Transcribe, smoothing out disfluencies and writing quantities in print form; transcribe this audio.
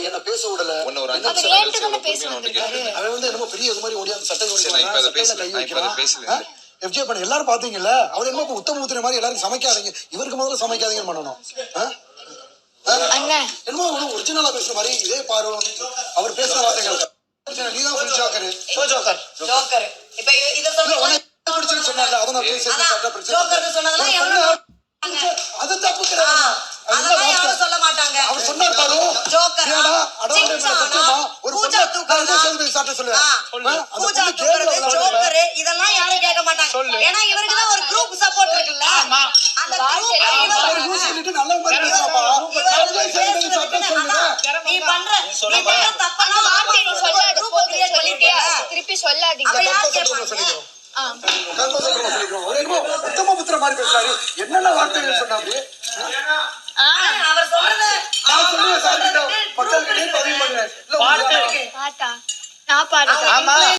என்ன பேச விடல. அவன் வந்து என்னமோ பெரிய இது மாதிரி ஓடியா சட்டை கை வைக்கிறான். FJ பண்ண எல்லாரும் பாத்தீங்கல்ல, அவர் என்னமோ உத்தம ஊத்துற மாதிரி எல்லாரும் சமைக்காதீங்க, இவருக்கு முதல்ல சமைக்காதீங்கன்னு பண்ணணும். என்னமோ ஒரிஜினலா பேசுற மாதிரி இதே பாரு அவர் பேசுற வார்த்தைகள். நீதான் ஃபுல் ஜோக்கர். ஜோக்கர். இப்ப இத சொல்ல பிடிச்சுன்னு சொன்னாங்க. அத நான் பேசுறேன். சட்ட பிரச்சனை. ஜோக்கர் சொன்னதெல்லாம் எவ்வளவு அது தப்பு கிடையாது. அதெல்லாம் யாரும் சொல்ல மாட்டாங்க. அவர் சொன்னார் பாரு. ஜோக்கர். அடவடே சத்தியமா ஒரு பூஜா தூக்குறதா சேர்ந்து சாட்ட சொல்லுவேன். பூஜா தூக்குறது ஜோக்கர் இதெல்லாம் யாரும் கேட்க மாட்டாங்க. ஏன்னா இவருக்கு தான் ஒரு குரூப் சப்போர்ட் இருக்குல்ல. அந்த குரூப்ல இவர் யூஸ் பண்ணிட்டு நல்ல மாதிரி பேசுறாப்பா. நீ பண்ற தப்பனா வார்த்தை நீ சொல்லாத. குரூப் கிரியேட் பண்ணிட்டே திருப்பி சொல்லாதீங்க. அப்ப யார் கேட்பாங்க? உத்தம புத்திர மாதிரி பேசுறாரு. என்னென்ன வார்த்தைகள் சொன்னாரு? அவர் சொல்றது நான் சொல்லுவேன் சார் கிட்ட மக்களுக்கு பதிவு பண்றேன். பாட்டா நான் பாடுறேன்.